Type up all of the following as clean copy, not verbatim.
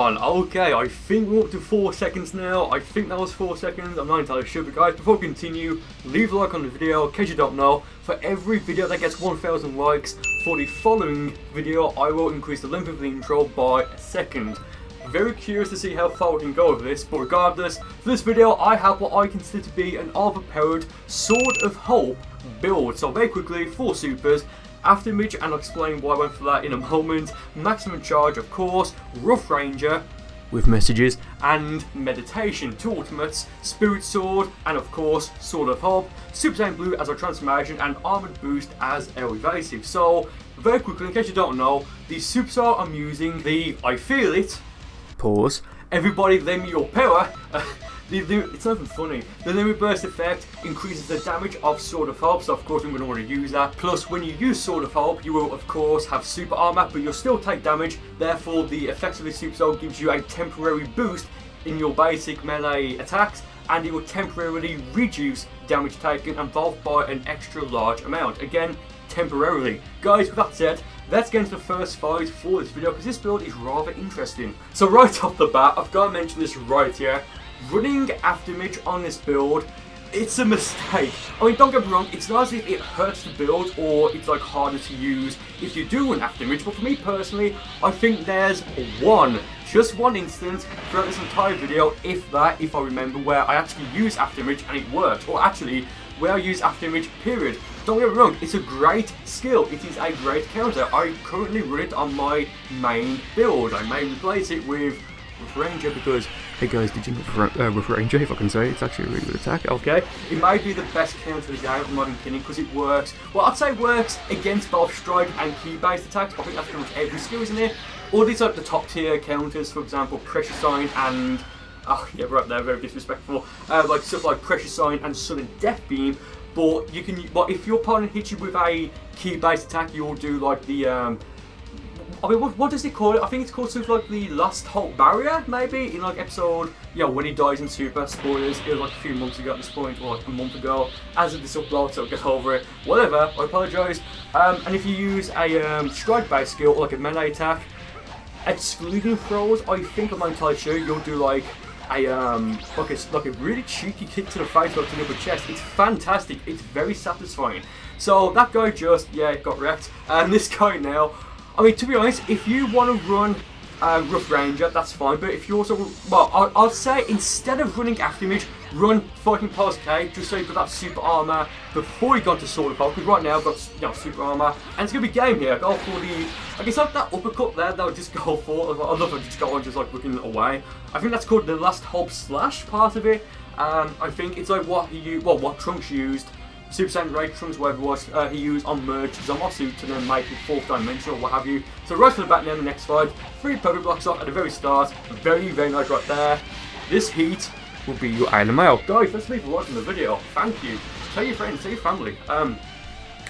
on. Okay, I think we're up to 4 seconds now. I think that was 4 seconds. I'm not entirely sure, but guys, before we continue, leave a like on the video. In case you don't know, for every video that gets 1,000 likes, for the following video, I will increase the length of the intro by a second. Very curious to see how far we can go with this, but regardless, for this video, I have what I consider to be an overpowered Sword of Hope build. So very quickly, 4 supers. Aftermage, and I'll explain why I went for that in a moment. Maximum charge, of course, Rough Ranger with messages, and meditation. 2 ultimates, Spirit Sword, and of course Sword of Hope. Super Saiyan Blue as our transformation, and Armored Boost as our evasive. So very quickly, in case you don't know, the Super I'm using the I Feel It. Pause. Everybody lend me your power. It's not even funny. The limit burst effect increases the damage of Sword of Hope, so of course I'm going to want to use that. Plus, when you use Sword of Hope, you will of course have super armor, but you'll still take damage. Therefore, the effect of the Super Soul gives you a temporary boost in your basic melee attacks, and it will temporarily reduce damage taken, and both by an extra large amount. Again, temporarily. Guys, with that said, let's get into the first fight for this video, because this build is rather interesting. So right off the bat, I've got to mention this right here. Running Aftermage on this build, it's a mistake. I mean, don't get me wrong, it's not as if it hurts to build or it's like harder to use if you do run Aftermage, but for me personally, I think there's just one instance throughout this entire video, if I remember, where I actually use Aftermage and it works, or actually where I use Aftermage, period. Don't get me wrong, it's a great skill, it is a great counter. I currently run it on my main build. I may replace it with Ranger because, hey guys, did you know with Ranger, if I can say, it's actually a really good attack. Okay, it might be the best counter of the game, I'm not even kidding, because it works. Well, I'd say it works against both strike and key based attacks. I think that's pretty much every skill, isn't it? All these like the top tier counters, for example, Pressure Sign and yeah, right there, very disrespectful. Like stuff like Pressure Sign and Sudden Death Beam. But you can, but if your opponent hits you with a key based attack, you'll do like the I mean, what does it call it? I think it's called something like the Last Hope Barrier, maybe, in like episode, yeah, when he dies in Super. Spoilers, it was like a few months ago at this point, or like a month ago. As of this upload, so get over it. Whatever, I apologise. And if you use a strike-based skill, or like a melee attack, excluding throws, I think I'm not entirely sure, you'll do like a really cheeky kick to the face, like to the upper chest. It's fantastic. It's very satisfying. So that guy just, yeah, got wrecked. And this guy now, I mean, to be honest, if you want to run Rough Ranger, that's fine. But if you also, well, I'll say instead of running Aftermage, run Fighting Pulse K, just so you've got that super armor before you go to Sword of Hope. Because right now I've got, you know, super armor, and it's gonna be game here. Go for the, I guess like that uppercut there. That would just go for. I love it. Just go on, just like looking away. I think that's called the Last Hope Slash part of it. I think it's like what what Trunks used. Super Saiyan Ray Trunks, whatever it was, he used on Merge Zamasu to then make it 4th dimensional, what have you. So right from the back now, the next fight, 3 purple blocks off at the very start, very nice right there. This heat will be your Isle of Mail. Guys, let's leave a like on the video. Thank you. Tell your friends, tell your family.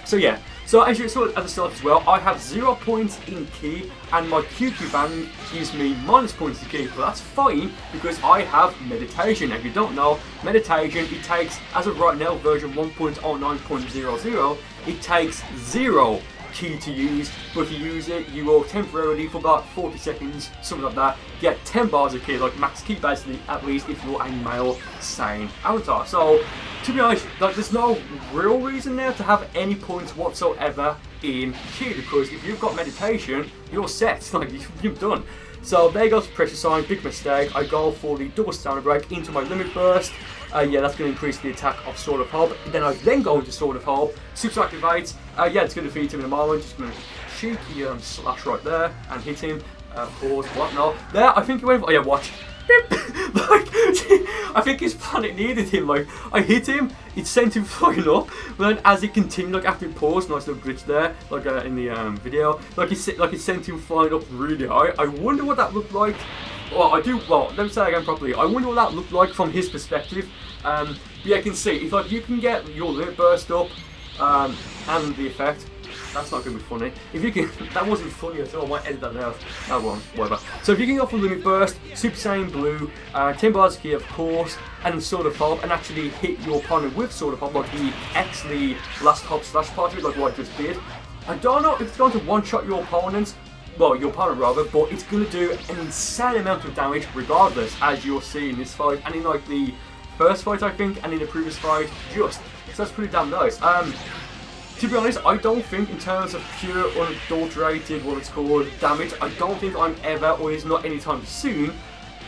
So yeah, so as you saw at the start as well, I have 0 points in key, and my QQ band gives me -points in key, but that's fine because I have meditation. If you don't know, meditation, it takes, as of right now, version 1.09.00, it takes 0 key to use, but if you use it, you will temporarily, for about 40 seconds, something like that, get 10 bars of key, like max key basically, at least if you're a male Saiyan avatar. So, to be honest, like, there's no real reason now to have any points whatsoever in key, because if you've got meditation, you're set, like, you're done. So there goes Pressure Sign, big mistake. I go for the double stamina break into my limit burst. Yeah, that's going to increase the attack of Sword of Hope. Then I then go into Sword of Hope, super activates. Yeah, it's going to defeat him in a moment. Just going to cheeky slash right there and hit him. Pause, whatnot. There, I think he went for, oh yeah, watch. Like, I think his planet needed him. Like, I hit him, it sent him flying up, but then as it continued, like after it paused, nice little glitch there, like in the video, like it sent him flying up really high. I wonder what that looked like. Well, let me say that again properly. I wonder what that looked like from his perspective. Yeah, you can see, if like you can get your limit burst up, and the effect, that's not going to be funny. If you can, that wasn't funny at all. I might edit that out. That one, whatever. So if you can go for Limit Burst, Super Saiyan Blue, 10 bars of key, of course, and Sword of Hope, and actually hit your opponent with Sword of Hope, like the Last Hope Slash party, like what I just did. I don't know if it's going to one-shot your opponent well, your opponent rather, but it's going to do an insane amount of damage regardless, as you'll see in this fight, and in like the first fight I think, and in the previous fight, so that's pretty damn nice. To be honest, I don't think in terms of pure unadulterated, what it's called, damage, I don't think I'm ever, or is not anytime soon,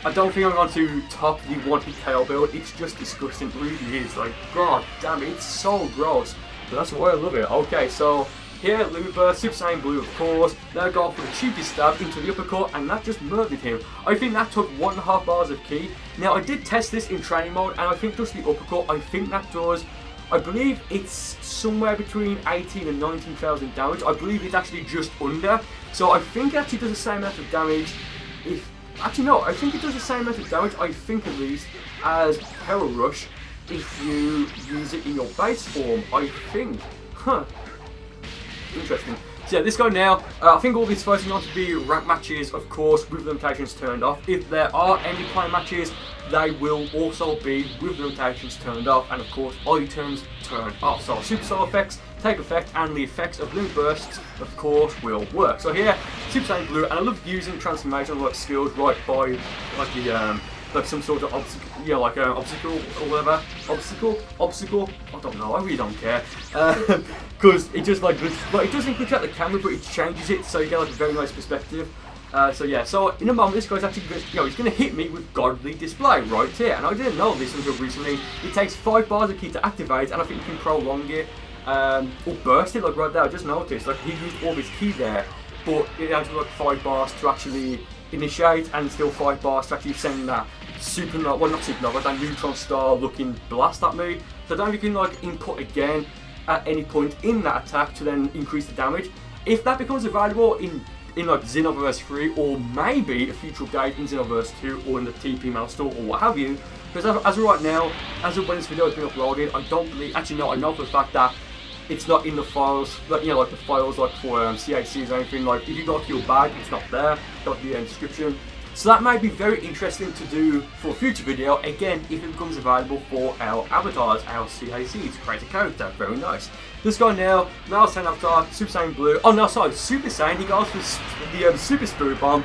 I don't think I'm going to top the one-hit KO build. It's just disgusting, it really is. Like, god damn it, it's so gross. But that's why I love it. Okay, so here, Limit Burst, Super Saiyan Blue, of course. Now go for the cheapest stab into the uppercut, and that just murdered him. I think that took 1.5 bars of ki. Now, I did test this in training mode, and I think just the uppercut, I think that does, I believe it's somewhere between 18 and 19,000 damage. I believe it's actually just under. So I think it actually does the same amount of damage. Actually no, I think it does the same amount of damage, I think at least, as Power Rush if you use it in your base form, I think. Huh. Interesting. So yeah, this guy now, I think all these fights are going to be rank matches, of course, with limitations turned off. If there are any play matches, they will also be with limitations turned off, and of course, items turned off. So Super Soul effects take effect, and the effects of Limit Bursts, of course, will work. So here, Super Saiyan Blue, and I love using transformation like skills right by like the like some sort of obstacle, yeah, like an obstacle or whatever. Obstacle. I don't know. I really don't care. Because it just like it doesn't glitch out the camera, but it changes it, so you get like a very nice perspective. So yeah, so in a moment this guy's actually, he's going to hit me with Godly Display right here, and I didn't know this until recently. It takes 5 bars of ki to activate, and I think you can prolong it, or burst it, like right there. I just noticed, like he used all his ki there, but it had like 5 bars to actually initiate, and still 5 bars to actually send that supernova, well not supernova, that neutron star looking blast at me. So then you can like input again at any point in that attack to then increase the damage. If that becomes available in like Xenoverse 3, or maybe a future update in Xenoverse 2, or in the TP mail store, or what have you, because as of right now, as of when this video has been uploaded, I don't believe, actually no, I know for the fact that it's not in the files, like, you know, like the files like for CACs or anything. Like if you go to your bag, it's not there, got the description. So that may be very interesting to do for a future video, again, if it becomes available for our avatars, our CACs, create a character, very nice. This guy now Saiyan avatar, Super Saiyan Blue, oh no, sorry, Super Saiyan, he goes for the Super Spirit Bomb.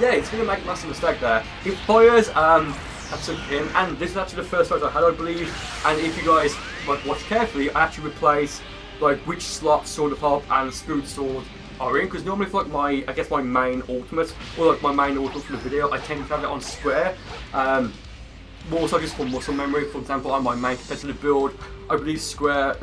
Yeah, it's going to make a massive mistake there. He fires, that took him, and this is actually the first fight I had, I believe, and if you guys like watch carefully, I actually replace like which slot Sword of Hope and Spirit Sword are in, because normally for like my, I guess my main ultimate, or like my main ultimate for the video, I tend to have it on square. More so just for muscle memory. For example, on my main competitive build, I believe square,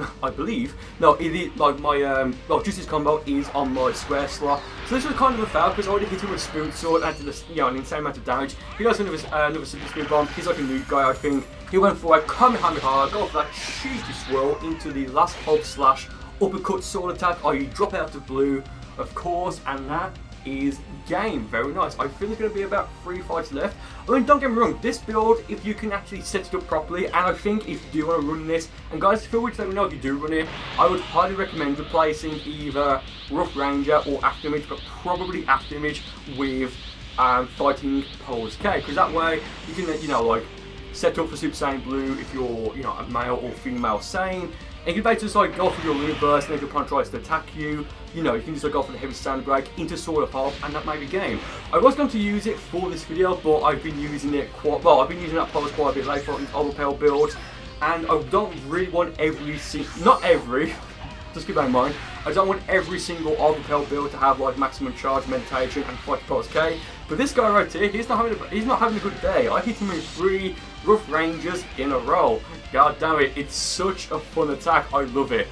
no, like my, well, just his combo is on my square slot. So this was kind of a foul, because I already hit him with Spirit Sword and did an insane amount of damage. He does another Super Spirit Bomb. He's like a new guy, I think. He went for a Kamehameha, go for that cheeky swirl into the last Hope slash uppercut sword attack. You drop out of blue, of course, and that is game. Very nice. I feel there's going to be about 3 fights left. I mean, don't get me wrong, this build, if you can actually set it up properly, and I think if you do want to run this, and guys, feel free to let me know if you do run it, I would highly recommend replacing either Rough Ranger or Afterimage, but probably Afterimage with Fighting Pose K, because that way you can, you know, like, set up for Super Saiyan Blue if you're, you know, a male or female Saiyan. And you can basically just like go for your Limit Burst, and if your opponent tries to attack you, you know, you can just like go for the Heavy Stand Break into Sword of Hope, and that may be game. I was going to use it for this video, but I've been using it I've been using that pose quite a bit later on Overpowered builds, and I don't really want just keep that in mind, I don't want every single Overpowered build to have like maximum charge, meditation, and fight pose K. But this guy right here, he's not having a good day. I hit him with 3 Rough Rangers in a row. God damn it, it's such a fun attack. I love it.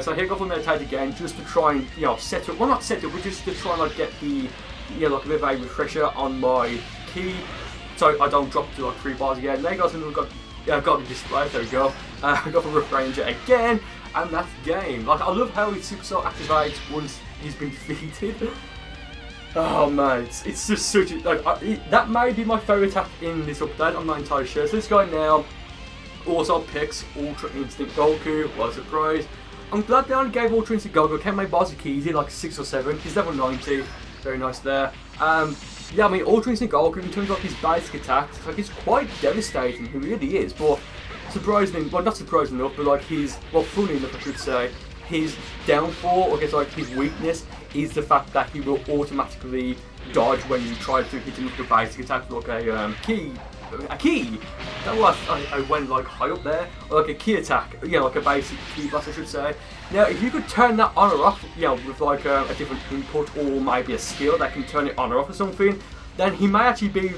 So here I go for meditate again, just to try and, you know, set up, well not set up, but just to try and like get the, you know, like a bit of a refresher on my ki, so I don't drop to like 3 bars again. There goes another, I've got the display, there we go. I got the Rough Ranger again, and that's game. Like, I love how his Super Soul activates once he's been defeated. Oh man, it's just such a, like, that may be my favourite attack in this update, I'm not entirely sure. So this guy now also picks Ultra Instinct Goku, what a surprise. I'm glad they only gave Ultra Instinct Goku, can't make bars of easy, like 6 or 7, he's level 90, very nice there. Yeah, I mean, Ultra Instinct Goku, in terms of his basic attacks, like, he's quite devastating, he really is, but surprisingly, well not surprising enough, but like his, well funny enough I should say, his downfall, or I guess like his weakness, is the fact that he will automatically dodge when you try to hit him with a basic attack, like a key. That was I went like high up there, like a key attack, yeah, like a basic key blast I should say. Now if you could turn that on or off, you know, with like a different input or maybe a skill that can turn it on or off or something, then he may actually be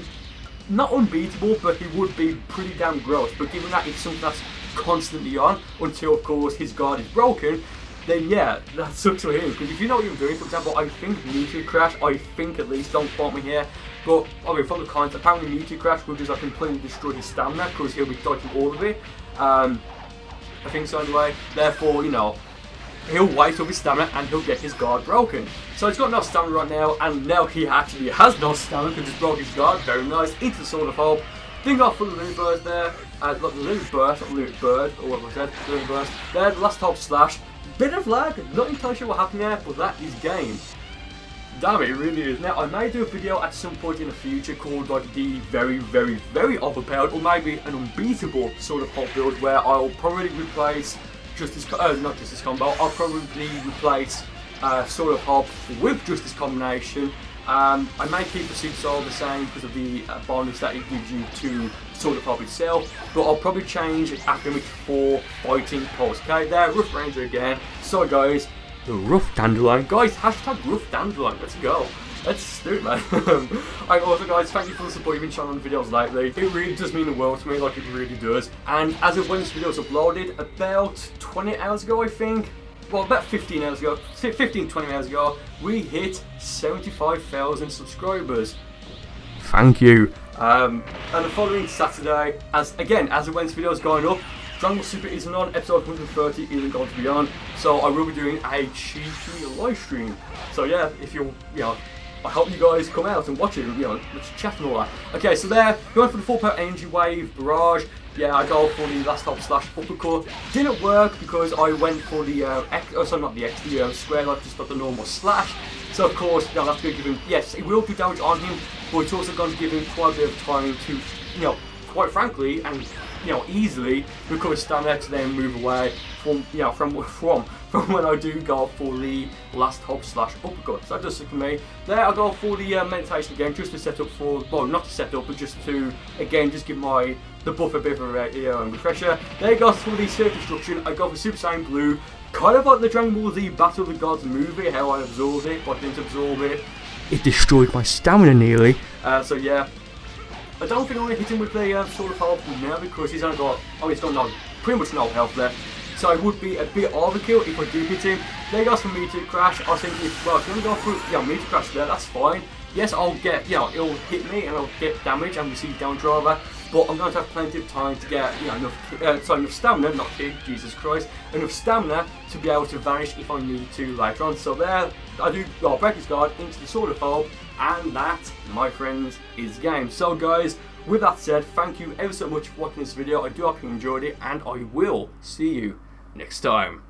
not unbeatable, but he would be pretty damn gross. But given that it's something that's constantly on until of course his guard is broken, then yeah, that sucks for him. Because if you know what you're doing, for example, I think Meteor Crash, I think at least, don't quote me here, but I mean from the comments, apparently Meteor Crash will just like completely destroy his stamina because he'll be dodging all of it. I think so anyway. Therefore, you know, he'll waste up his stamina and he'll get his guard broken. So he's got no stamina right now, and now he actually has no stamina because he's broke his guard. Very nice. Into the Sword of Hope. Didn't go for the Loot Burst there. Not the Loot Burst, not Loot Bird, or what was that? Loot Burst. There, the last Hope Slash. Bit of lag, not entirely sure what happened there, but that is game. Damn it, it really is. Now, I may do a video at some point in the future called like the very, very, very overpowered, or maybe an unbeatable sort of hot build where I'll probably replace not Justice Combo, I'll probably replace sort of hop with Justice Combination. I may keep the Super Soul the same because of the bonus that it gives you to Sword of Hope itself, but I'll probably change Academic for Fighting Pulse. Okay, there, Rough Ranger again. So guys, the Rough Dandelion. Guys, hashtag Rough Dandelion, let's go. Let's do it, man. And also guys, thank you for the support you've been showing on the videos lately. It really does mean the world to me, like it really does. And as of when this video was uploaded, about 20 hours ago I think, well, about 15 hours ago, 15, 20 hours ago, we hit 75,000 subscribers. Thank you. And the following Saturday, as of when this video is going up, Dragon Ball Super isn't on, episode 130 isn't going to be on, so I will be doing a cheeky live stream. So yeah, if you know, I hope you guys come out and watch it, you know, let's chat and all that. Okay, so there, going for the full power energy wave barrage. Yeah, I go for the last Hope Slash uppercut. Didn't work because I went for the square, like just got the normal slash. So of course, you know, that's going to give him, yes, it will do damage on him, but it's also going to give him quite a bit of time to, you know, quite frankly, and you know, easily recover stamina to then move away from, you know, from when I do go for the last Hope Slash uppercut. So that does it for me. There I go for the meditation again, just to set up for, well, not to set up, but just to again just give the buff a bit of a refresher. There you go for the Surf Destruction. I go for Super Saiyan Blue, kind of like the Dragon Ball Z Battle of the Gods movie, how I absorbed it, but I didn't absorb it. It destroyed my stamina nearly. So yeah. I don't think I'm going to hit him with the Sword of Hope now because he's only got, he's got pretty much no health left. So it would be a bit overkill if I do hit him. There goes for Meteor Crash. I was thinking, well, if I'm going to go for Meteor Crash there, that's fine. Yes, I'll get, you know, it'll hit me and I'll get damage and receive damage rather. But I'm going to have plenty of time to get, you know, enough stamina, not kick, Jesus Christ, enough stamina to be able to vanish if I need to later on. So there, I do, well, break his guard into the Sword of Hope, and that, my friends, is game. So guys, with that said, thank you ever so much for watching this video. I do hope you enjoyed it, and I will see you next time.